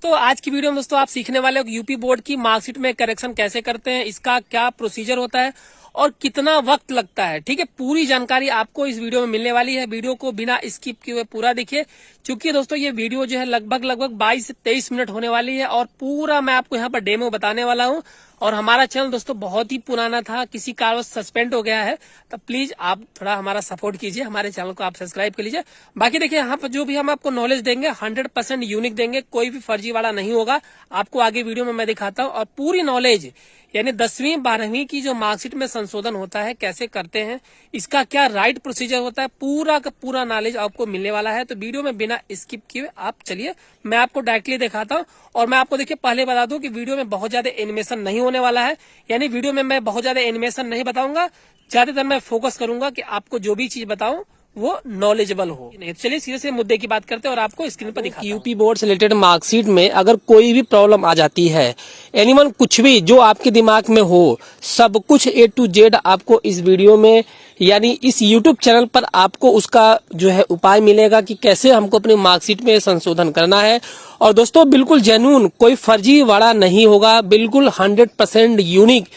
दोस्तों आज की वीडियो में दोस्तों आप सीखने वाले हो यूपी बोर्ड की मार्कशीट में करेक्शन कैसे करते हैं, इसका क्या प्रोसीजर होता है और कितना वक्त लगता है। ठीक है, पूरी जानकारी आपको इस वीडियो में मिलने वाली है। वीडियो को बिना स्किप किए हुए पूरा देखिए, क्योंकि दोस्तों ये वीडियो जो है लगभग 22 से 23 मिनट होने वाली है और पूरा मैं आपको यहाँ पर डेमो बताने वाला हूँ। और हमारा चैनल दोस्तों बहुत ही पुराना था, किसी कारणवश सस्पेंड हो गया है, तो प्लीज आप थोड़ा हमारा सपोर्ट कीजिए, हमारे चैनल को आप सब्सक्राइब कर लीजिए। बाकी देखिए यहाँ पर जो भी हम आपको नॉलेज देंगे 100% यूनिक देंगे, कोई भी फर्जी वाला नहीं होगा। आपको आगे वीडियो में मैं दिखाता हूँ और पूरी नॉलेज यानी 10वीं 12वीं की जो मार्कशीट में संशोधन होता है कैसे करते हैं, इसका क्या राइट प्रोसीजर होता है, पूरा का पूरा नॉलेज आपको मिलने वाला है। तो वीडियो में बिना स्किप किए आप चलिए मैं आपको डायरेक्टली दिखाता हूं। और मैं आपको देखिए पहले बता दूं कि वीडियो में बहुत ज्यादा एनिमेशन नहीं होने वाला है, यानी वीडियो में मैं बहुत ज्यादा एनिमेशन नहीं बताऊंगा, ज्यादातर मैं फोकस करूंगा कि आपको जो भी चीज बताऊं वो नॉलेजेबल हो। चलिए सीधे से मुद्दे की बात करते हैं और आपको स्क्रीन पर दिखाता हूं। यूपी बोर्ड से रिलेटेड मार्कशीट में अगर कोई भी प्रॉब्लम आ जाती है, एनीवन कुछ भी जो आपके दिमाग में हो, सब कुछ A to Z आपको इस वीडियो में यानी इस YouTube चैनल पर आपको उसका जो है उपाय मिलेगा कि कैसे हमको अपनी मार्कशीट में संशोधन करना है। और दोस्तों बिल्कुल जेन्युइन, कोई फर्जी वाला नहीं होगा, बिल्कुल 100% यूनिक,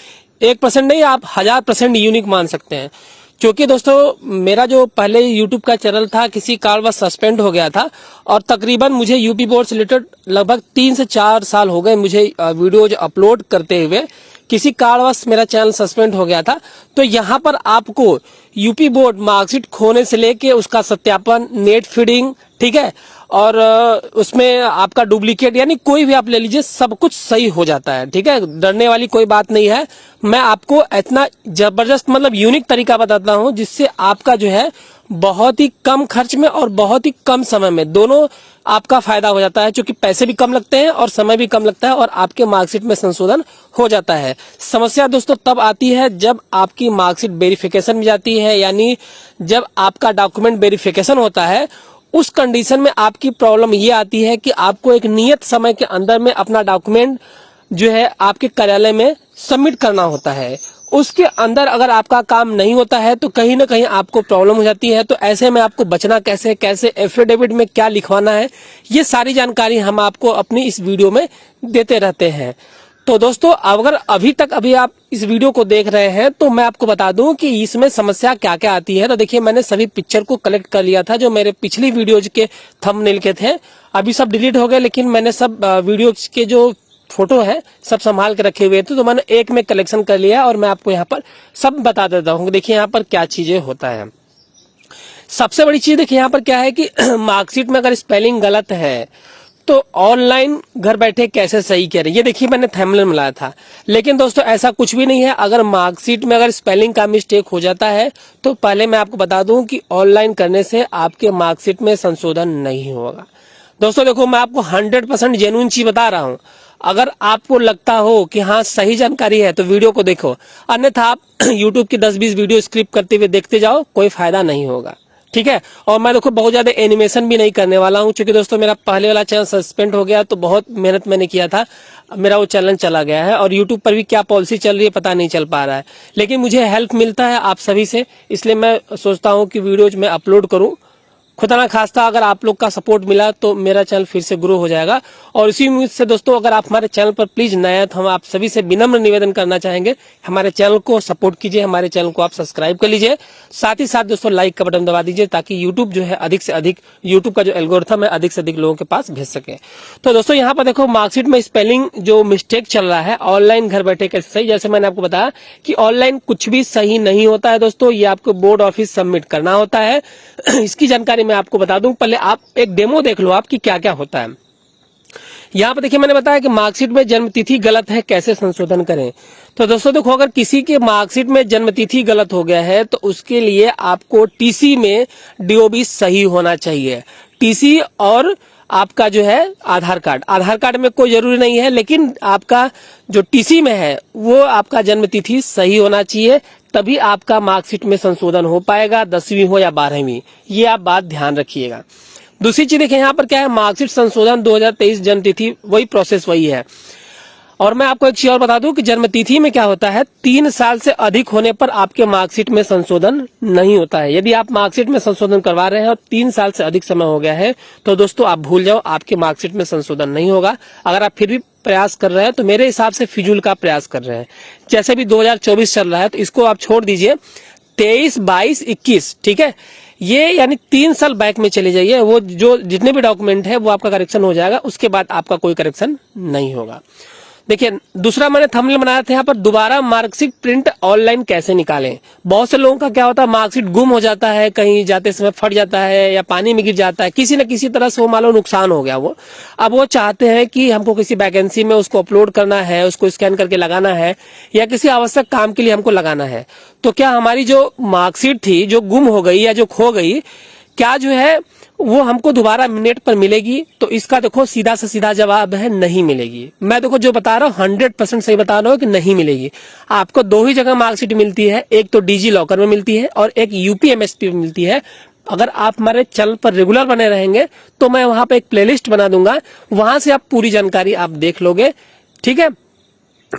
1% नहीं आप 1000% यूनिक मान सकते हैं। क्योंकि दोस्तों मेरा जो पहले YouTube का चैनल था किसी कारणवश सस्पेंड हो गया था और तकरीबन मुझे यूपी बोर्ड से रिलेटेड लगभग 3 से 4 साल हो गए मुझे वीडियोज अपलोड करते हुए। किसी कारणवश मेरा चैनल सस्पेंड हो गया था। तो यहाँ पर आपको यूपी बोर्ड मार्कशीट खोने से लेके उसका सत्यापन, नेट फीडिंग, ठीक है, और उसमें आपका डुप्लीकेट यानी कोई भी आप ले लीजिए, सब कुछ सही हो जाता है। ठीक है, डरने वाली कोई बात नहीं है। मैं आपको इतना जबरदस्त मतलब यूनिक तरीका बताता हूँ जिससे आपका जो है बहुत ही कम खर्च में और बहुत ही कम समय में दोनों आपका फायदा हो जाता है, क्योंकि पैसे भी कम लगते हैं और समय भी कम लगता है और आपके मार्कशीट में संशोधन हो जाता है। समस्या दोस्तों तब आती है जब आपकी मार्कशीट वेरिफिकेशन में जाती है, यानी जब आपका डॉक्यूमेंट वेरिफिकेशन होता है, उस कंडीशन में आपकी प्रॉब्लम ये आती है कि आपको एक नियत समय के अंदर में अपना डॉक्यूमेंट जो है आपके कार्यालय में सबमिट करना होता है। उसके अंदर अगर आपका काम नहीं होता है तो कहीं ना कहीं आपको प्रॉब्लम हो जाती है। तो ऐसे में आपको बचना कैसे, कैसे एफिडेविट में क्या लिखवाना है, ये सारी जानकारी हम आपको अपनी इस वीडियो में देते रहते हैं। तो दोस्तों अगर अभी आप इस वीडियो को देख रहे हैं तो मैं आपको बता दूं कि इसमें समस्या क्या क्या आती है। तो देखिए मैंने सभी पिक्चर को कलेक्ट कर लिया था जो मेरे पिछली वीडियोज के थंबनेल के थे, अभी सब डिलीट हो गए, लेकिन मैंने सब वीडियो के जो फोटो है सब संभाल के रखे हुए थे, तो मैंने एक में कलेक्शन कर लिया और मैं आपको यहाँ पर सब बता देता हूँ। देखिए यहाँ पर क्या चीजें होता है। सबसे बड़ी चीज देखिए यहाँ पर क्या है कि मार्कशीट में अगर स्पेलिंग गलत है तो ऑनलाइन घर बैठे कैसे सही करें, ये देखिए मैंने थंबनेल में लाया था। लेकिन दोस्तों ऐसा कुछ भी नहीं है। अगर मार्कशीट में अगर स्पेलिंग का मिस्टेक हो जाता है तो पहले मैं आपको बता दूं कि ऑनलाइन करने से आपके मार्कशीट में संशोधन नहीं होगा। दोस्तों देखो मैं आपको 100% जेन्युइन चीज बता रहा हूँ। अगर आपको लगता हो कि हाँ सही जानकारी है तो वीडियो को देखो, अन्यथा आप यूट्यूब की 10-20 वीडियो स्क्रिप करते हुए देखते जाओ, कोई फायदा नहीं होगा। ठीक है, और मैं देखो बहुत ज्यादा एनिमेशन भी नहीं करने वाला हूं, क्योंकि दोस्तों मेरा पहले वाला चैनल सस्पेंड हो गया तो बहुत मेहनत मैंने किया था, मेरा वो चैनल चला गया है और यूट्यूब पर भी क्या पॉलिसी चल रही है पता नहीं चल पा रहा है। लेकिन मुझे हेल्प मिलता है आप सभी से, इसलिए मैं सोचता हूँ कि वीडियोज में अपलोड करूँ। खुदा ना खास्ता अगर आप लोग का सपोर्ट मिला तो मेरा चैनल फिर से ग्रो हो जाएगा। और इसी उम्मीद से दोस्तों अगर आप हमारे चैनल पर प्लीज नए हैं तो हम आप सभी से विनम्र निवेदन करना चाहेंगे, हमारे चैनल को सपोर्ट कीजिए, हमारे चैनल को आप सब्सक्राइब कर लीजिए, साथ ही साथ दोस्तों लाइक का बटन दबा दीजिए ताकि यूट्यूब जो है अधिक से अधिक, यूट्यूब का जो एल्गोरिथम है अधिक से अधिक लोगों के पास भेज सके। तो दोस्तों यहाँ पर देखो मार्कशीट में स्पेलिंग जो मिस्टेक चल रहा है ऑनलाइन घर बैठे कैसे सही, जैसे मैंने आपको बताया कि ऑनलाइन कुछ भी सही नहीं होता है दोस्तों, ये आपको बोर्ड ऑफिस सबमिट करना होता है। इसकी जानकारी मैं आपको बता दूं, पहले आप एक डेमो देख लो आपकी क्या क्या होता है। यहाँ पर देखिए मैंने बताया कि मार्कशीट में जन्मतिथि गलत है, कैसे संशोधन करें। तो दोस्तों देखो अगर किसी के मार्कशीट में जन्मतिथि गलत हो गया है तो उसके लिए आपको टीसी में डीओबी सही होना चाहिए। टीसी और आपका जो है आधार कार्ड में कोई जरूरी नहीं है, लेकिन आपका जो टीसी में है वो आपका जन्मतिथि सही होना चाहिए, तभी आपका मार्कशीट में संशोधन हो पाएगा, 10वीं हो या 12वीं, ये आप बात ध्यान रखिएगा। दूसरी चीज देखिए यहाँ पर क्या है, मार्कशीट संशोधन 2023 जन्मतिथि, वही प्रोसेस वही है। और मैं आपको एक चीज और बता दूं कि जन्म तिथि में क्या होता है, 3 साल से अधिक होने पर आपके मार्कशीट में संशोधन नहीं होता है। यदि आप मार्कशीट में संशोधन करवा रहे हैं और 3 साल से अधिक समय हो गया है तो दोस्तों आप भूल जाओ, आपके मार्कशीट में संशोधन नहीं होगा। अगर आप फिर भी प्रयास कर रहे हैं तो मेरे हिसाब से फिजूल का प्रयास कर रहे हैं। जैसे भी 2024 चल रहा है तो इसको आप छोड़ दीजिए, 23, 22, 21, ठीक है, ये यानी 3 साल बैक में चले जाइए। वो जो जितने भी डॉक्यूमेंट है वो आपका करेक्शन हो जाएगा, उसके बाद आपका कोई करेक्शन नहीं होगा। देखिए दूसरा मैंने थंबनेल बनाया था यहाँ पर, दोबारा मार्कशीट प्रिंट ऑनलाइन कैसे निकालें। बहुत से लोगों का क्या होता है, मार्कशीट गुम हो जाता है, कहीं जाते समय फट जाता है या पानी में गिर जाता है, किसी न किसी तरह से वो मान लो नुकसान हो गया वो। अब वो चाहते हैं कि हमको किसी वैकेंसी में उसको अपलोड करना है, उसको स्कैन करके लगाना है या किसी आवश्यक काम के लिए हमको लगाना है। तो क्या हमारी जो मार्कशीट थी जो गुम हो गई या जो खो गई, क्या जो है वो हमको दोबारा नेट पर मिलेगी? तो इसका देखो सीधा से सीधा जवाब है नहीं मिलेगी। मैं देखो जो बता रहा हूँ 100% सही बता रहा हूँ कि नहीं मिलेगी। आपको 2 ही जगह मार्कशीट मिलती है, एक तो डिजी लॉकर में मिलती है और एक यूपीएमएसपी में मिलती है। अगर आप हमारे चैनल पर रेगुलर बने रहेंगे तो मैं वहां पे एक प्लेलिस्ट बना दूंगा, वहां से आप पूरी जानकारी आप देख लोगे, ठीक है।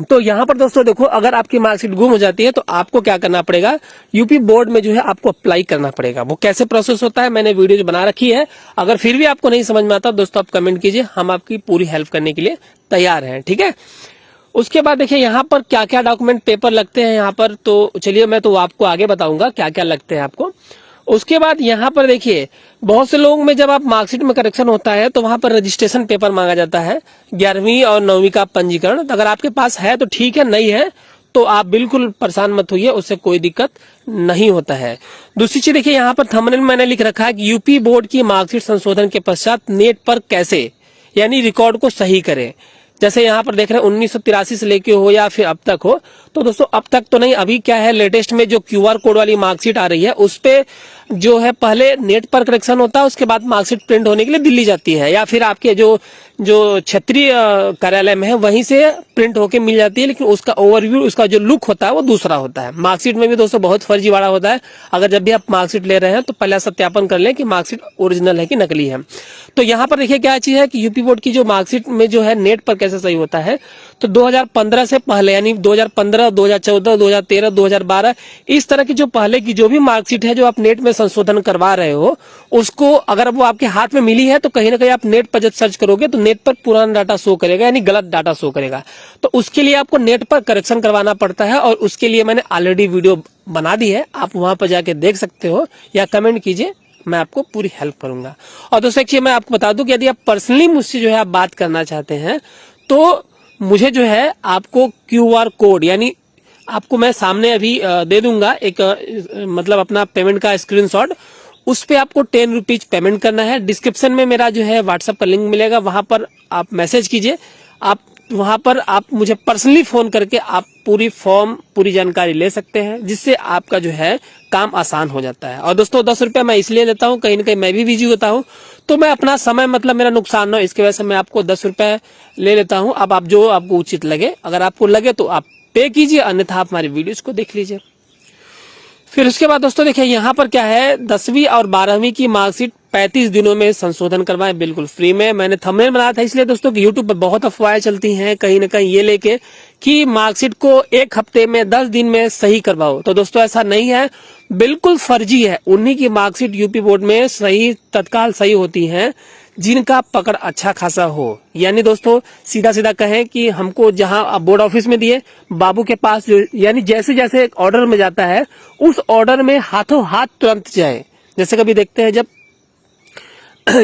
तो यहाँ पर दोस्तों देखो, अगर आपकी मार्कशीट गुम हो जाती है तो आपको क्या करना पड़ेगा, यूपी बोर्ड में जो है आपको अप्लाई करना पड़ेगा। वो कैसे प्रोसेस होता है मैंने वीडियो जो बना रखी है, अगर फिर भी आपको नहीं समझ में आता दोस्तों आप कमेंट कीजिए, हम आपकी पूरी हेल्प करने के लिए तैयार हैं, ठीक है। उसके बाद देखिए यहाँ पर क्या क्या डॉक्यूमेंट पेपर लगते हैं यहाँ पर, तो चलिए मैं तो आपको आगे बताऊंगा क्या क्या लगते हैं आपको। उसके बाद यहाँ पर देखिए बहुत से लोगों में जब आप मार्कशीट में करेक्शन होता है तो वहां पर रजिस्ट्रेशन पेपर मांगा जाता है, 11वीं और 9वीं का पंजीकरण। तो अगर आपके पास है तो ठीक है, नहीं है तो आप बिल्कुल परेशान मत होइए, उससे कोई दिक्कत नहीं होता है। दूसरी चीज देखिए यहाँ पर थंबनेल में मैंने लिख रखा है कि यूपी बोर्ड की मार्कशीट संशोधन के पश्चात नेट पर कैसे यानी रिकॉर्ड को सही करें। जैसे यहाँ पर देख रहे हैं 1983 से लेके हो या फिर अब तक हो, तो दोस्तों अब तक तो नहीं, अभी क्या है लेटेस्ट में जो क्यूआर कोड वाली मार्कशीट आ रही है उस पे जो है पहले नेट पर करेक्शन होता है, उसके बाद मार्कशीट प्रिंट होने के लिए दिल्ली जाती है या फिर आपके जो क्षेत्रीय कार्यालय में है वहीं से प्रिंट होके मिल जाती है, लेकिन उसका ओवरव्यू उसका जो लुक होता है वो दूसरा होता है। मार्कशीट में भी दोस्तों बहुत फर्जीवाड़ा होता है। अगर जब भी आप मार्कशीट ले रहे हैं तो पहले सत्यापन कर लें कि मार्कशीट ओरिजिनल है कि नकली है। तो यहाँ पर देखिए क्या चीज है कि यूपी बोर्ड की जो मार्कशीट में जो है नेट पर कैसे सही होता है, तो 2015 से पहले यानी 2015, 2014, 2013, 2012 इस तरह की जो पहले की जो भी मार्कशीट है जो आप नेट में संशोधन करवा रहे हो, उसको अगर वो आपके हाथ में मिली है तो कहीं ना कहीं आप नेट पर जब सर्च करोगे तो नेट पर पुराना डाटा शो करेगा यानी गलत डाटा शो करेगा। तो उसके लिए आपको नेट पर करेक्शन करवाना पड़ता है और उसके लिए मैंने ऑलरेडी वीडियो बना दी है, आप वहां पर जाके देख सकते हो या कमेंट कीजिए, मैं आपको पूरी हेल्प करूंगा। और दोस्तों एक चीज मैं आपको बता दूं कि यदि आप पर्सनली मुझसे जो है आप बात करना चाहते हैं तो मुझे जो है आपको क्यूआर कोड यानी आपको मैं सामने अभी दे दूंगा एक मतलब अपना पेमेंट का स्क्रीनशॉट, उस पे आपको 10 रुपीज पेमेंट करना है। डिस्क्रिप्शन में मेरा जो है व्हाट्सएप का लिंक मिलेगा, वहां पर आप मैसेज कीजिए, आप वहां पर आप मुझे पर्सनली फोन करके आप पूरी फॉर्म पूरी जानकारी ले सकते हैं, जिससे आपका जो है काम आसान हो जाता है। और दोस्तों 10 रुपया मैं इसलिए लेता हूँ, कहीं ना कहीं मैं भी बिजी होता हूँ तो मैं अपना समय मतलब मेरा नुकसान ना हो इसकी वजह से मैं आपको 10 रुपए ले लेता हूँ। अब आप जो आपको उचित लगे, अगर आपको लगे तो आप पे कीजिए, अन्यथा आप हमारी वीडियोस को देख लीजिए। फिर उसके बाद दोस्तों देखिए यहाँ पर क्या है, 10वीं और 12वीं की मार्कशीट 35 दिनों में संशोधन करवाएं बिल्कुल फ्री में। मैंने थंबनेल बनाया था इसलिए दोस्तों कि यूट्यूब पर बहुत अफवाहें चलती हैं कहीं ना कहीं ये लेके कि मार्कशीट को 1 हफ्ते में 10 दिन में सही करवाओ। तो दोस्तों ऐसा नहीं है, बिल्कुल फर्जी है। उन्हीं की मार्कशीट यूपी बोर्ड में सही तत्काल सही होती है जिनका पकड़ अच्छा खासा हो। यानी दोस्तों सीधा सीधा कहें कि हमको जहां आप बोर्ड ऑफिस में दिए, बाबू के पास जो यानी जैसे जैसे ऑर्डर में जाता है उस ऑर्डर में हाथों हाथ तुरंत जाए। जैसे कभी देखते हैं जब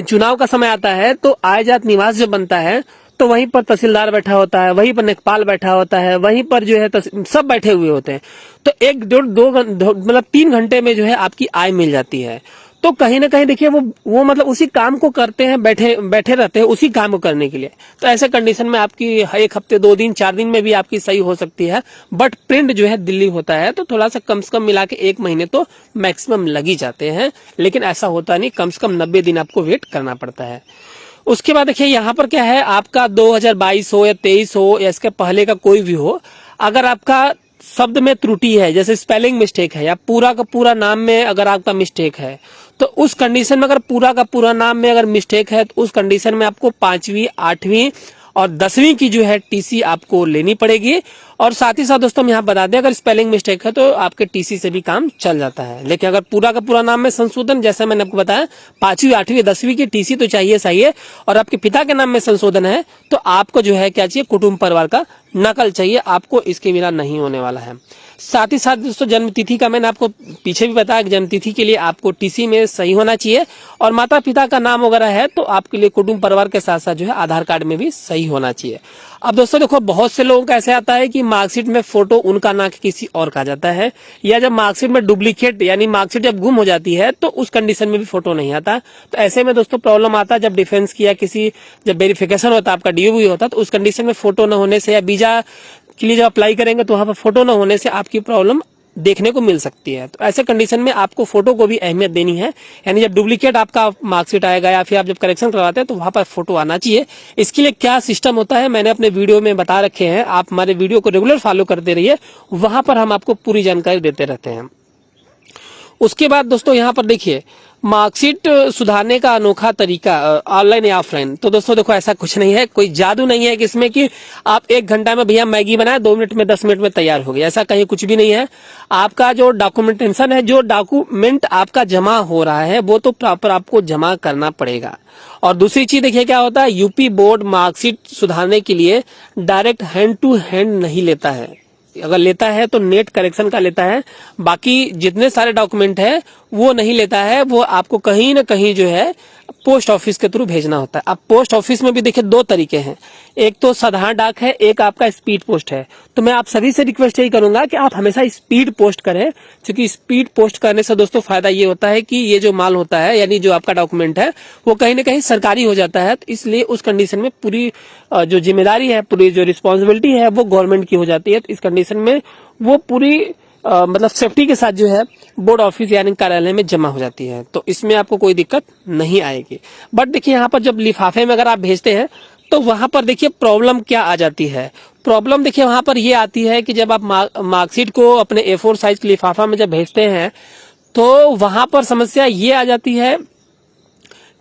चुनाव का समय आता है तो आय जात निवास जब बनता है तो वहीं पर तहसीलदार बैठा होता है, वहीं पर लेखपाल बैठा होता है, वहीं पर जो है सब बैठे हुए होते हैं। तो 1-2 मतलब 3 घंटे में जो है आपकी आय मिल जाती है। तो कहीं ना कहीं देखिए वो मतलब उसी काम को करते हैं, बैठे रहते हैं उसी काम को करने के लिए। तो ऐसे कंडीशन में आपकी 1 हफ्ते 2 दिन 4 दिन में भी आपकी सही हो सकती है, बट प्रिंट जो है दिल्ली होता है तो थोड़ा सा कम से कम मिला के 1 महीने तो मैक्सिमम लग ही जाते हैं, लेकिन ऐसा होता नहीं, कम से कम 90 दिन आपको वेट करना पड़ता है। उसके बाद देखिए यहाँ पर क्या है, आपका 2022 हो या 23 हो या इसके पहले का कोई भी हो, अगर आपका शब्द में त्रुटि है जैसे स्पेलिंग मिस्टेक है या पूरा का पूरा नाम में अगर आपका मिस्टेक है, तो उस कंडीशन में अगर पूरा का पूरा नाम में अगर मिस्टेक है तो उस कंडीशन में आपको 5वीं, 8वीं और 10वीं की जो है टीसी आपको लेनी पड़ेगी। और साथ ही साथ दोस्तों हम यहाँ बता दें, अगर स्पेलिंग मिस्टेक है तो आपके टीसी से भी काम चल जाता है। लेकिन अगर पूरा का पूरा नाम में संशोधन, जैसा मैंने आपको बताया 5वीं 8वीं 10वीं की टीसी तो चाहिए चाहिए, और आपके पिता के नाम में संशोधन है तो आपको जो है क्या चाहिए, कुटुंब परिवार का नकल चाहिए, आपको इसके बिना नहीं होने वाला है। साथ ही साथ दोस्तों जन्म तिथि का मैंने आपको पीछे भी बताया कि जन्म तिथि के लिए आपको टीसी में सही होना चाहिए, और माता पिता का नाम वगैरह है तो आपके लिए कुटुंब परिवार के साथ साथ जो है आधार कार्ड में भी सही होना चाहिए। अब दोस्तों देखो, बहुत से लोगों का ऐसे आता है कि मार्कशीट में फोटो उनका ना किसी और का जाता है, या जब मार्कशीट में डुप्लीकेट यानी मार्कशीट जब गुम हो जाती है तो उस कंडीशन में भी फोटो नहीं आता। तो ऐसे में दोस्तों प्रॉब्लम आता है जब डिफेंस की या किसी जब वेरिफिकेशन होता है, आपका डीओबी होता है, तो उस कंडीशन में फोटो न होने से या वीजा के लिए जब अप्लाई करेंगे तो वहां पर फोटो न होने से आपकी प्रॉब्लम देखने को मिल सकती है। तो ऐसे कंडीशन में आपको फोटो को भी अहमियत देनी है, यानी जब डुप्लीकेट आपका मार्कशीट आएगा या फिर आप जब करेक्शन करवाते हैं तो वहां पर फोटो आना चाहिए। इसके लिए क्या सिस्टम होता है मैंने अपने वीडियो में बता रखे हैं, आप हमारे वीडियो को रेगुलर फॉलो करते रहिए, वहां पर हम आपको पूरी जानकारी देते रहते हैं। उसके बाद दोस्तों यहाँ पर देखिए, मार्कशीट सुधारने का अनोखा तरीका ऑनलाइन या ऑफलाइन। तो दोस्तों देखो, ऐसा कुछ नहीं है, कोई जादू नहीं है कि इसमें कि आप 1 घंटा में भैया मैगी बनाए 2 मिनट में 10 मिनट में तैयार हो गया, ऐसा कहीं कुछ भी नहीं है। आपका जो डॉक्यूमेंटेशन है, जो डॉक्यूमेंट आपका जमा हो रहा है वो तो प्रॉपर आपको जमा करना पड़ेगा। और दूसरी चीज देखिए क्या होता है, यूपी बोर्ड मार्कशीट सुधारने के लिए डायरेक्ट हैंड टू हैंड नहीं लेता है, अगर लेता है तो नेट करेक्शन का लेता है, बाकी जितने सारे डॉक्यूमेंट है वो नहीं लेता है। वो आपको कहीं ना कहीं जो है पोस्ट ऑफिस के थ्रू भेजना होता है। अब पोस्ट ऑफिस में भी देखिए 2 तरीके हैं, एक तो साधारण डाक है, एक आपका स्पीड पोस्ट है। तो मैं आप सभी से रिक्वेस्ट यही करूंगा कि आप हमेशा स्पीड पोस्ट करें, क्योंकि स्पीड पोस्ट करने से दोस्तों फायदा ये होता है कि ये जो माल होता है यानी जो आपका डॉक्यूमेंट है वो कहीं ना कहीं सरकारी हो जाता है। तो इसलिए उस कंडीशन में पूरी जो जिम्मेदारी है, पूरी जो रिस्पॉन्सिबिलिटी है वो गवर्नमेंट की हो जाती है। तो इस कंडीशन में वो पूरी मतलब सेफ्टी के साथ जो है बोर्ड ऑफिस यानी कार्यालय में जमा हो जाती है, तो इसमें आपको कोई दिक्कत नहीं आएगी। बट देखिए यहाँ पर जब लिफाफे में अगर आप भेजते हैं तो वहां पर देखिए प्रॉब्लम क्या आ जाती है। प्रॉब्लम देखिए वहां पर ये आती है कि जब आप मार्कशीट को अपने A4 साइज के लिफाफा में जब भेजते हैं तो वहां पर समस्या ये आ जाती है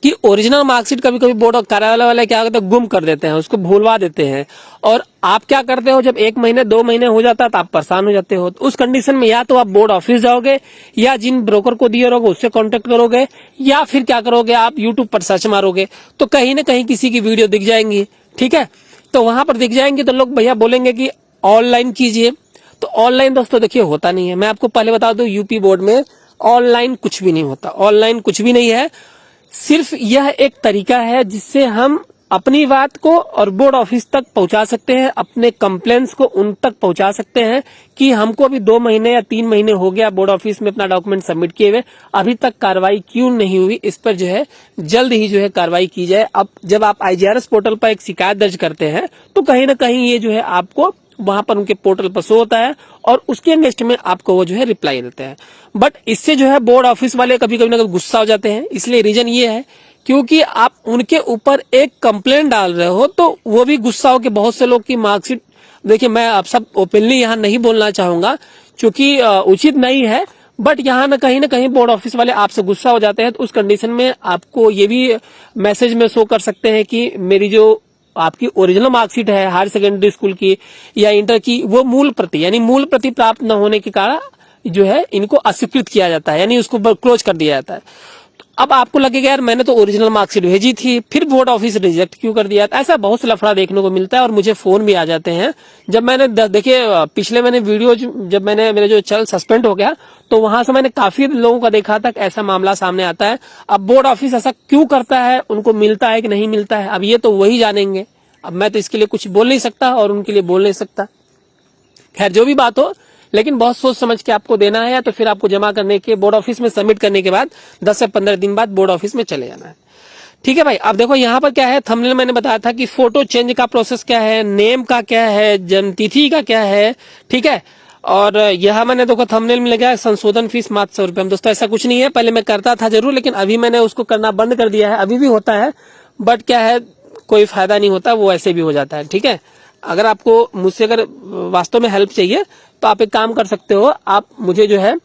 कि ओरिजिनल मार्कशीट कभी कभी बोर्ड और कार्यालय वाले क्या करते हैं, गुम कर देते हैं, उसको भूलवा देते हैं। और आप क्या करते हो, जब 1 महीने 2 महीने हो जाता है तो आप परेशान हो जाते हो। तो उस कंडीशन में या तो आप बोर्ड ऑफिस जाओगे, या जिन ब्रोकर को दिए रहोगे उससे कांटेक्ट करोगे, या फिर क्या करोगे, आप यूट्यूब पर सर्च मारोगे तो कहीं ना कहीं किसी की वीडियो दिख जाएंगी, ठीक है। तो वहां पर दिख जाएंगे तो लोग भैया बोलेंगे कि ऑनलाइन कीजिए। तो ऑनलाइन दोस्तों देखिए होता नहीं है, मैं आपको पहले बता दूं यूपी बोर्ड में ऑनलाइन कुछ भी नहीं होता, ऑनलाइन कुछ भी नहीं है। सिर्फ यह एक तरीका है जिससे हम अपनी बात को और बोर्ड ऑफिस तक पहुंचा सकते हैं, अपने कंप्लेंट्स को उन तक पहुंचा सकते हैं कि हमको अभी 2 महीने या 3 महीने हो गया बोर्ड ऑफिस में अपना डॉक्यूमेंट सबमिट किए हुए, अभी तक कार्रवाई क्यों नहीं हुई, इस पर जो है जल्द ही जो है कार्रवाई की जाए। अब जब आप IGRS पोर्टल पर एक शिकायत दर्ज करते हैं तो कहीं ना कहीं ये जो है आपको वहां पर उनके पोर्टल पर शो होता है और उसके अगेंस्ट में आपको वो जो है रिप्लाई देते हैं। बट इससे जो है बोर्ड ऑफिस वाले कभी कभी ना कभी गुस्सा हो जाते हैं, इसलिए रीजन ये है क्योंकि आप उनके ऊपर एक कंप्लेंट डाल रहे हो तो वो भी गुस्सा हो के बहुत से लोग की मार्कशीट, देखिए मैं आप सब ओपनली यहाँ नहीं बोलना चाहूंगा क्योंकि उचित नहीं है, बट यहाँ ना कहीं बोर्ड ऑफिस वाले आपसे गुस्सा हो जाते हैं। तो उस कंडीशन में आपको ये भी मैसेज में शो कर सकते हैं कि मेरी जो आपकी ओरिजिनल मार्कशीट है हायर सेकेंडरी स्कूल की या इंटर की, वो मूल प्रति यानी मूल प्रति प्राप्त न होने के कारण जो है इनको अस्वीकृत किया जाता है, यानी उसको क्लोज कर दिया जाता है। तो अब आपको लगेगा यार मैंने तो ओरिजिनल मार्कशीट भेजी थी, फिर बोर्ड ऑफिस रिजेक्ट क्यों कर दिया। ऐसा बहुत से लफड़ा देखने को मिलता है और मुझे फोन भी आ जाते हैं। जब मैंने देखिए पिछले मैंने वीडियो जब मैंने मेरे जो चैनल सस्पेंड हो गया तो वहां से मैंने काफी लोगों का देखा था ऐसा मामला सामने आता है। अब बोर्ड ऑफिस ऐसा क्यों करता है, उनको मिलता है कि नहीं मिलता है, अब ये तो वही जानेंगे। अब मैं तो इसके लिए कुछ बोल नहीं सकता और उनके लिए बोल नहीं सकता। खैर जो भी बात हो, लेकिन बहुत सोच समझ के आपको देना है, या तो फिर आपको जमा करने के बोर्ड ऑफिस में सबमिट करने के बाद 10 से 15 दिन बाद बोर्ड ऑफिस में चले जाना है। ठीक है भाई। अब देखो यहाँ पर क्या है, थंबनेल मैंने बताया था कि फोटो चेंज का प्रोसेस क्या है, नेम का क्या है, जन्म तिथि का क्या है, ठीक है। और यह मैंने देखो थंबनेल में लगा संशोधन फीस मात्र 100 रुपये। दोस्तों ऐसा कुछ नहीं है, पहले मैं करता था जरूर, लेकिन अभी मैंने उसको करना बंद कर दिया है। अभी भी होता है बट क्या है कोई फायदा नहीं होता, वो ऐसे भी हो जाता है, ठीक है। अगर आपको मुझसे अगर वास्तव में हेल्प चाहिए तो आप एक काम कर सकते हो, आप मुझे जो है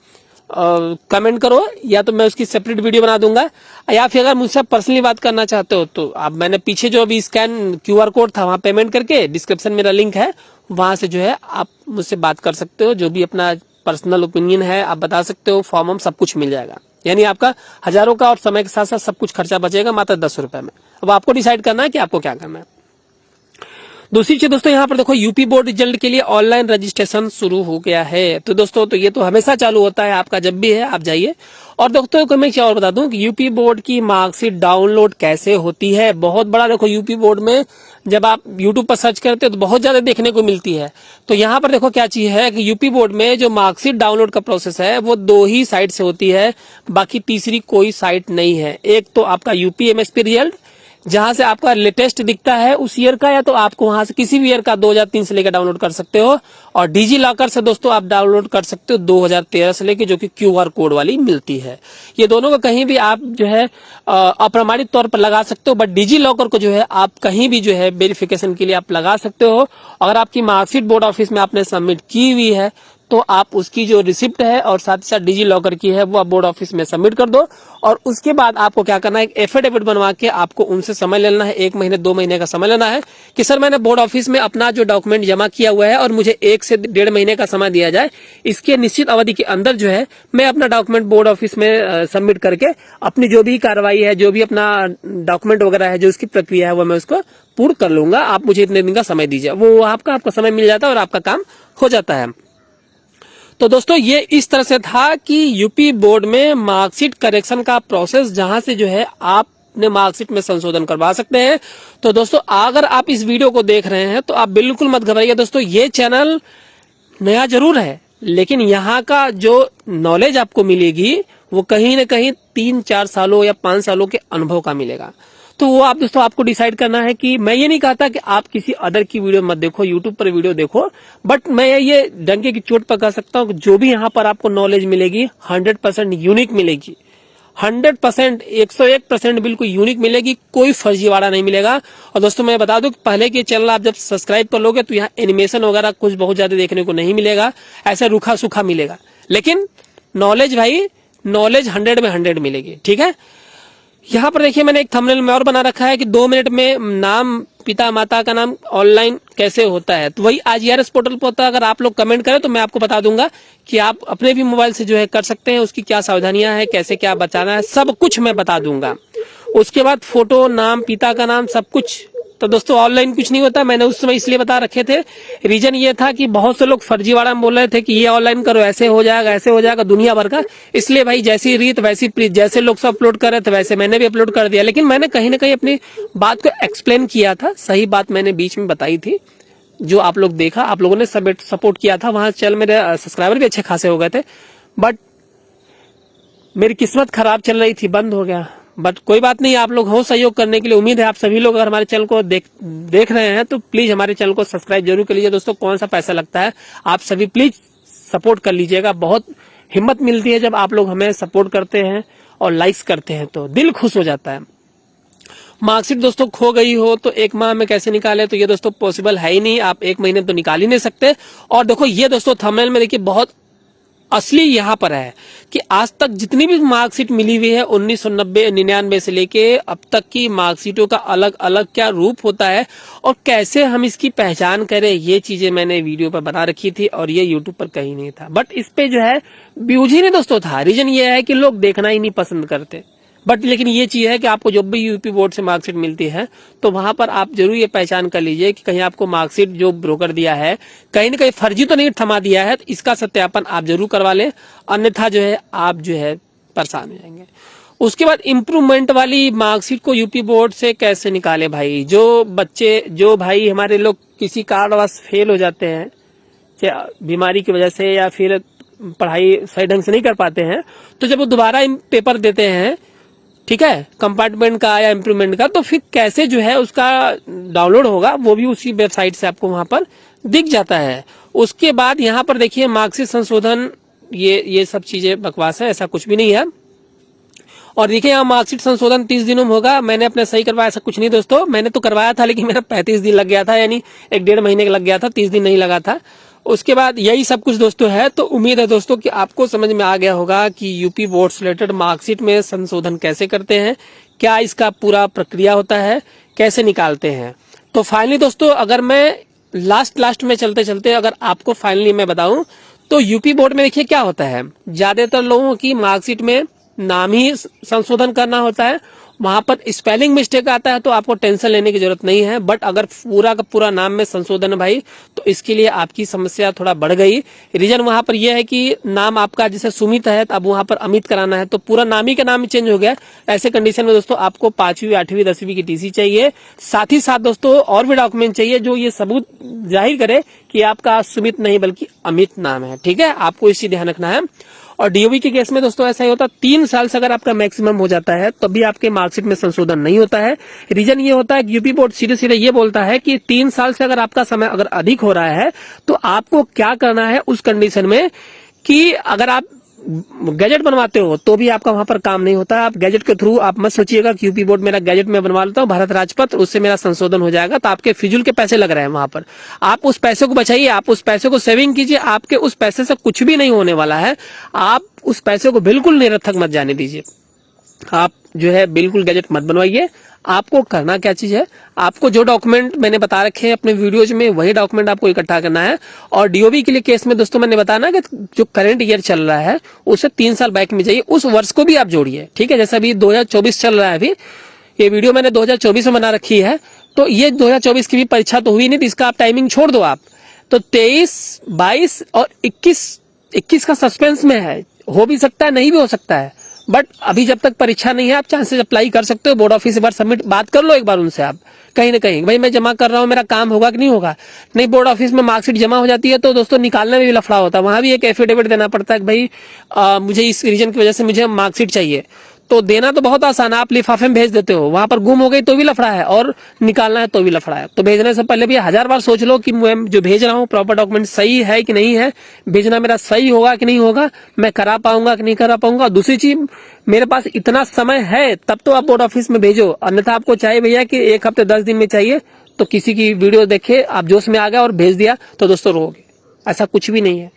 कमेंट करो, या तो मैं उसकी सेपरेट वीडियो बना दूंगा, या फिर अगर मुझसे पर्सनली बात करना चाहते हो तो आप, मैंने पीछे जो अभी स्कैन QR कोड था वहां पेमेंट करके डिस्क्रिप्शन मेरा लिंक है, वहां से जो है आप मुझसे बात कर सकते हो, जो भी अपना पर्सनल ओपिनियन है आप बता सकते हो, फॉर्म सब कुछ मिल जाएगा। यानी आपका हजारों का और समय के साथ साथ सब कुछ खर्चा बचेगा मात्र 10 रुपए में। अब आपको डिसाइड करना है कि आपको क्या करना है। दूसरी चीज दोस्तों, यहाँ पर देखो यूपी बोर्ड रिजल्ट के लिए ऑनलाइन रजिस्ट्रेशन शुरू हो गया है। तो दोस्तों तो ये तो हमेशा चालू होता है, आपका जब भी है आप जाइए। और दोस्तों को मैं क्या और बता दूं कि यूपी बोर्ड की मार्कशीट डाउनलोड कैसे होती है। बहुत बड़ा देखो यूपी बोर्ड में जब आप यूट्यूब पर सर्च करते हो तो बहुत ज्यादा देखने को मिलती है। तो यहाँ पर देखो क्या चीज है कि यूपी बोर्ड में जो मार्कशीट डाउनलोड का प्रोसेस है वो 2 ही साइट से होती है, बाकी तीसरी कोई साइट नहीं है। एक तो आपका यूपी MSP रिजल्ट, जहां से आपका लेटेस्ट दिखता है उस ईयर का, या तो आपको वहां से किसी भी ईयर का 2003 से लेकर डाउनलोड कर सकते हो। और डिजी लॉकर से दोस्तों आप डाउनलोड कर सकते हो 2013 से लेकर, जो कि QR कोड वाली मिलती है। ये दोनों को कहीं भी आप जो है अप्रमाणित तौर पर लगा सकते हो, बट डिजी लॉकर को जो है आप कहीं भी जो है वेरिफिकेशन के लिए आप लगा सकते हो। अगर आपकी मार्कशीट बोर्ड ऑफिस में आपने सबमिट की हुई है तो आप उसकी जो रिसिप्ट है और साथ ही साथ डिजी लॉकर की है वो आप बोर्ड ऑफिस में सबमिट कर दो। और उसके बाद आपको क्या करना है, एक एफिडेविट बनवा के आपको उनसे समय लेना है, 1 महीने 2 महीने का समय लेना है कि सर मैंने बोर्ड ऑफिस में अपना जो डॉक्यूमेंट जमा किया हुआ है और मुझे 1 से 1.5 महीने का समय दिया जाए। इसके निश्चित अवधि के अंदर जो है मैं अपना डॉक्यूमेंट बोर्ड ऑफिस में सबमिट करके अपनी जो भी कार्रवाई है, जो भी अपना डॉक्यूमेंट वगैरह है, जो उसकी प्रक्रिया है वो मैं उसको पूर्ण कर लूंगा। आप मुझे इतने दिन का समय दीजिए, वो आपका समय मिल जाता है और आपका काम हो जाता है। तो दोस्तों ये इस तरह से था कि यूपी बोर्ड में मार्कशीट करेक्शन का प्रोसेस, जहां से जो है आप अपने मार्कशीट में संशोधन करवा सकते हैं। तो दोस्तों अगर आप इस वीडियो को देख रहे हैं तो आप बिल्कुल मत घबराइए दोस्तों, ये चैनल नया जरूर है लेकिन यहाँ का जो नॉलेज आपको मिलेगी वो कहीं ना कहीं 3-4 सालों या 5 सालों के अनुभव का मिलेगा। तो वो आप दोस्तों आपको डिसाइड करना है कि मैं ये नहीं कहता कि आप किसी अदर की वीडियो मत देखो, यूट्यूब पर वीडियो देखो, बट मैं ये डंके की चोट पर कह सकता हूँ कि जो भी यहाँ पर आपको नॉलेज मिलेगी 100% यूनिक मिलेगी, 100% 101% बिल्कुल यूनिक मिलेगी, कोई फर्जीवाड़ा नहीं मिलेगा। और दोस्तों मैं बता दूं कि पहले के चैनल आप जब सब्सक्राइब कर लोगे तो यहाँ एनिमेशन वगैरह कुछ बहुत ज्यादा देखने को नहीं मिलेगा, ऐसे रूखा सूखा मिलेगा, लेकिन नॉलेज भाई नॉलेज 100 में 100 मिलेगी। ठीक है, यहाँ पर देखिए मैंने एक थंबनेल में और बना रखा है कि 2 मिनट में नाम पिता माता का नाम ऑनलाइन कैसे होता है। तो वही IGRS पोर्टल पर होता है। अगर आप लोग कमेंट करें तो मैं आपको बता दूंगा कि आप अपने भी मोबाइल से जो है कर सकते हैं, उसकी क्या सावधानियां हैं, कैसे क्या बचाना है, सब कुछ मैं बता दूंगा। उसके बाद फोटो, नाम, पिता का नाम, सब कुछ। तो दोस्तों ऑनलाइन कुछ नहीं होता, मैंने उस समय इसलिए बता रखे थे, रीजन ये था कि बहुत से लोग फर्जीवाड़ा में बोल रहे थे कि ये ऑनलाइन करो ऐसे हो जाएगा, ऐसे हो जाएगा, दुनिया भर का। इसलिए भाई जैसी रीत वैसी प्रीत, जैसे लोग सब अपलोड कर रहे थे वैसे मैंने भी अपलोड कर दिया, लेकिन मैंने कहीं ना कहीं अपनी बात को एक्सप्लेन किया था, सही बात मैंने बीच में बताई थी, जो आप लोग देखा, आप लोगों ने सपोर्ट किया था, वहां चल मेरे सब्सक्राइबर भी अच्छे खासे हो गए थे, बट मेरी किस्मत खराब चल रही थी, बंद हो गया। बट कोई बात नहीं, आप लोग हो सहयोग करने के लिए। उम्मीद है आप सभी लोग अगर हमारे चैनल को देख रहे हैं तो प्लीज हमारे चैनल को सब्सक्राइब जरूर कर लीजिए। दोस्तों कौन सा पैसा लगता है, आप सभी प्लीज सपोर्ट कर लीजिएगा। बहुत हिम्मत मिलती है जब आप लोग हमें सपोर्ट करते हैं और लाइक्स करते हैं, तो दिल खुश हो जाता है। मार्कशीट दोस्तों खो गई हो तो 1 माह में कैसे निकाले, तो ये दोस्तों पॉसिबल है ही नहीं, आप 1 महीने तो निकाल ही नहीं सकते। और देखो ये दोस्तों थंबनेल में देखिए बहुत असली यहाँ पर है कि आज तक जितनी भी मार्कशीट मिली हुई है 1990-99 से लेके अब तक की मार्कशीटों का अलग अलग क्या रूप होता है और कैसे हम इसकी पहचान करें, ये चीजें मैंने वीडियो पर बना रखी थी और ये यूट्यूब पर कहीं नहीं था। बट इस पे जो है व्यूज ही नहीं दोस्तों था। रीजन ये है कि लोग देखना ही नहीं पसंद करते। बट लेकिन ये चीज है कि आपको जब भी यूपी बोर्ड से मार्कशीट मिलती है तो वहां पर आप जरूर ये पहचान कर लीजिए कि कहीं आपको मार्कशीट जो ब्रोकर दिया है कहीं ना कहीं फर्जी तो नहीं थमा दिया है, तो इसका सत्यापन आप जरूर करवा लें, अन्यथा जो है आप जो है परेशान हो जाएंगे। उसके बाद इम्प्रूवमेंट वाली मार्कशीट को यूपी बोर्ड से कैसे निकाले भाई। जो बच्चे, जो भाई हमारे लोग किसी कारणवश फेल हो जाते हैं, चाहे बीमारी की वजह से या फिर पढ़ाई सही ढंग से नहीं कर पाते हैं, तो जब वो दोबारा पेपर देते हैं, ठीक है, कंपार्टमेंट का या इम्प्रूवमेंट का, तो फिर कैसे जो है उसका डाउनलोड होगा वो भी उसी वेबसाइट से आपको वहां पर दिख जाता है। उसके बाद यहाँ पर देखिए मार्कशीट संशोधन, ये सब चीजें बकवास है, ऐसा कुछ भी नहीं है। और देखिए यहाँ मार्कशीट संशोधन 30 दिनों में होगा। मैंने अपने सही करवाया, ऐसा कुछ नहीं दोस्तों, मैंने तो करवाया था लेकिन मेरा 35 दिन लग गया था, यानी 1-1.5 महीने लग गया था, 30 दिन नहीं लगा था। उसके बाद यही सब कुछ दोस्तों है। तो उम्मीद है दोस्तों कि आपको समझ में आ गया होगा कि यूपी बोर्ड से रिलेटेड मार्कशीट में संशोधन कैसे करते हैं, क्या इसका पूरा प्रक्रिया होता है, कैसे निकालते हैं। तो फाइनली दोस्तों अगर मैं लास्ट में चलते चलते अगर आपको फाइनली मैं बताऊं तो यूपी बोर्ड में देखिए क्या होता है, ज्यादातर लोगों की मार्कशीट में नाम ही संशोधन करना होता है, वहां पर स्पेलिंग मिस्टेक आता है तो आपको टेंशन लेने की जरूरत नहीं है। बट अगर पूरा का पूरा नाम में संशोधन है भाई, तो इसके लिए आपकी समस्या थोड़ा बढ़ गई। रीजन वहां पर यह है कि नाम आपका जैसे सुमित है, तो अब वहां पर अमित कराना है, तो पूरा नाम ही का नाम चेंज हो गया। ऐसे कंडीशन में दोस्तों आपको 5वीं 8वीं 10वीं की टीसी चाहिए, साथ ही साथ दोस्तों और भी डॉक्यूमेंट चाहिए जो ये सबूत जाहिर करे कि आपका सुमित नहीं बल्कि अमित नाम है। ठीक है, आपको इसी ध्यान रखना है। और डीओबी के केस में दोस्तों ऐसा ही होता है, 3 साल से अगर आपका मैक्सिमम हो जाता है तब भी आपके मार्कशीट में संशोधन नहीं होता है। रीजन ये होता है कि यूपी बोर्ड सीधे सीधे ये बोलता है कि 3 साल से अगर आपका समय अगर अधिक हो रहा है तो आपको क्या करना है उस कंडीशन में कि अगर आप गैजेट बनवाते हो तो भी आपका वहां पर काम नहीं होता है। आप गैजेट के थ्रू आप मत सोचिएगा कि यूपी बोर्ड मेरा गैजेट में बनवा लेता हूँ भारत राजपत्र, उससे मेरा संशोधन हो जाएगा, तो आपके फिजूल के पैसे लग रहे हैं वहां पर। आप उस पैसे को बचाइए, आप उस पैसे को सेविंग कीजिए, आपके उस पैसे से कुछ भी नहीं होने वाला है। आप उस पैसे को बिल्कुल निरर्थक मत जाने दीजिए। आप जो है बिल्कुल गैजेट मत बनवाइए। आपको करना क्या चीज है, आपको जो डॉक्यूमेंट मैंने बता रखे हैं अपने वीडियोज में वही डॉक्यूमेंट आपको इकट्ठा करना है। और डीओबी के लिए केस में दोस्तों मैंने बताया ना कि जो करंट ईयर चल रहा है उससे 3 साल बैक में जाइए, उस वर्ष को भी आप जोड़िए। ठीक है, जैसे अभी 2024 चल रहा है, अभी ये वीडियो मैंने 2024 में बना रखी है, तो ये 2024 की भी परीक्षा तो हुई नहीं, तो इसका आप टाइमिंग छोड़ दो। आप तो 23, 22 और 21 का सस्पेंस में है, हो भी सकता है नहीं भी हो सकता है। बट अभी जब तक परीक्षा नहीं है आप चांसेस अप्लाई कर सकते हो। बोर्ड ऑफिस एक बार सबमिट बात कर लो एक बार उनसे, आप कहीं ना कहीं भाई मैं जमा कर रहा हूँ, मेरा काम होगा कि नहीं होगा। नहीं, बोर्ड ऑफिस में मार्कशीट जमा हो जाती है तो दोस्तों निकालने में भी लफड़ा होता है, वहां भी एक एफिडेविट देना पड़ता है कि भाई मुझे इस रीजन की वजह से मुझे मार्कशीट चाहिए। तो देना तो बहुत आसान है, आप लिफाफे में भेज देते हो, वहां पर गुम हो गई तो भी लफड़ा है और निकालना है तो भी लफड़ा है। तो भेजने से पहले भी 1000 बार सोच लो कि मैं जो भेज रहा हूँ प्रॉपर डॉक्यूमेंट सही है कि नहीं है, भेजना मेरा सही होगा कि नहीं होगा, मैं करा पाऊंगा कि नहीं करा पाऊंगा। दूसरी चीज, मेरे पास इतना समय है तब तो आप बोर्ड ऑफिस में भेजो, अन्यथा आपको चाहिए भैया कि 1 हफ्ते 10 दिन में चाहिए, तो किसी की वीडियो देखे आप जोश में आ गए और भेज दिया तो दोस्तों रोगे, ऐसा कुछ भी नहीं है।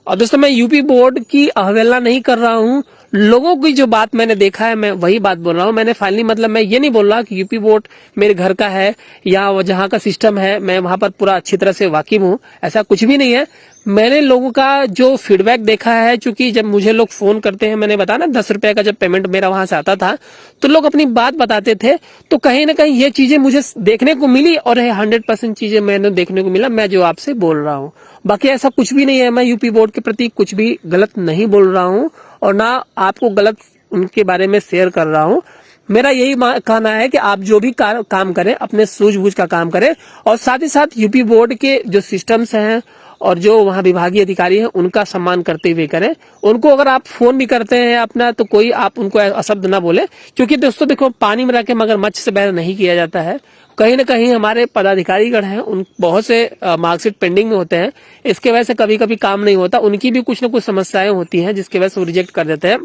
और दोस्तों मैं यूपी बोर्ड की अवहेलना नहीं कर रहा हूँ, लोगों की जो बात मैंने देखा है मैं वही बात बोल रहा हूँ। मैंने फाइनली मतलब मैं ये नहीं बोल रहा कि यूपी बोर्ड मेरे घर का है या जहाँ का सिस्टम है मैं वहां पर पूरा अच्छी तरह से वाकिफ हूँ, ऐसा कुछ भी नहीं है। मैंने लोगों का जो फीडबैक देखा है, चूंकि जब मुझे लोग फोन करते हैं, मैंने बताया ना 10 रुपए का जब पेमेंट मेरा वहां से आता था तो लोग अपनी बात बताते थे, तो कहीं ना कहीं ये चीजें मुझे देखने को मिली और 100% चीजें मैंने देखने को मिला, मैं जो आपसे बोल रहा हूँ। बाकी ऐसा कुछ भी नहीं है, मैं यूपी बोर्ड के प्रति कुछ भी गलत नहीं बोल रहा हूँ और ना आपको गलत उनके बारे में शेयर कर रहा हूँ। मेरा यही कहना है कि आप जो भी काम करें अपने सूझबूझ का काम करें और साथ ही साथ यूपी बोर्ड के जो सिस्टम्स हैं और जो वहाँ विभागीय अधिकारी हैं उनका सम्मान करते हुए करें। उनको अगर आप फोन भी करते हैं अपना तो कोई आप उनको अशब्द ना बोले, क्योंकि दोस्तों देखो पानी में रह के मगरमच्छ से बैर नहीं किया जाता है। कहीं ना कहीं हमारे पदाधिकारीगण हैं, उन बहुत से मार्कशीट पेंडिंग में होते हैं, इसके वजह से कभी कभी काम नहीं होता, उनकी भी कुछ ना कुछ समस्याएं होती हैं जिसकी वजह से वो रिजेक्ट कर देते हैं।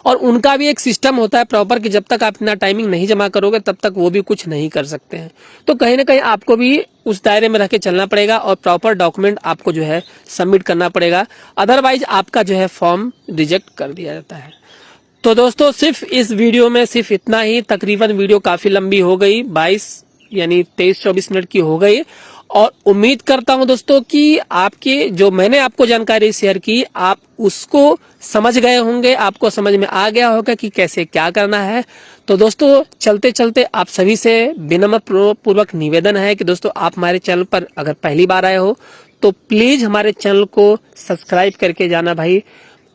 और उनका भी एक सिस्टम होता है प्रॉपर कि जब तक आप अपना टाइमिंग नहीं जमा करोगे तब तक वो भी कुछ नहीं कर सकते हैं। तो कहीं ना कहीं आपको भी उस दायरे में रह के चलना पड़ेगा और प्रॉपर डॉक्यूमेंट आपको जो है सबमिट करना पड़ेगा, अदरवाइज आपका जो है फॉर्म रिजेक्ट कर दिया जाता है। तो दोस्तों सिर्फ इस वीडियो में सिर्फ इतना ही, तकरीबन वीडियो काफी लंबी हो गई, 23-24 मिनट की हो गई। और उम्मीद करता हूं दोस्तों कि आपके जो मैंने आपको जानकारी शेयर की आप उसको समझ गए होंगे, आपको समझ में आ गया होगा कि कैसे क्या करना है। तो दोस्तों चलते चलते आप सभी से विनम्र पूर्वक निवेदन है कि दोस्तों आप हमारे चैनल पर अगर पहली बार आए हो तो प्लीज हमारे चैनल को सब्सक्राइब करके जाना भाई।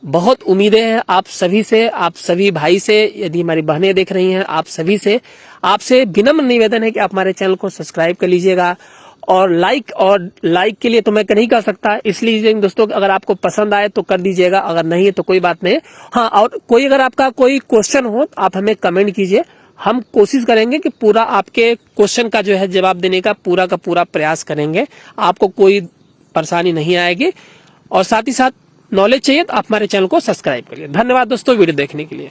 बहुत उम्मीदें हैं आप सभी से, आप सभी भाई से, यदि हमारी बहनें देख रही हैं आप सभी से, आपसे विनम्र निवेदन है कि आप हमारे चैनल को सब्सक्राइब कर लीजिएगा। और लाइक के लिए तो मैं नहीं कर सकता, इसलिए दोस्तों अगर आपको पसंद आए तो कर दीजिएगा, अगर नहीं है तो कोई बात नहीं। हाँ, और कोई अगर आपका कोई क्वेश्चन हो आप हमें कमेंट कीजिए, हम कोशिश करेंगे कि पूरा आपके क्वेश्चन का जो है जवाब देने का पूरा प्रयास करेंगे, आपको कोई परेशानी नहीं आएगी। और साथ ही साथ नॉलेज चाहिए तो आप हमारे चैनल को सब्सक्राइब करिए। धन्यवाद दोस्तों वीडियो देखने के लिए।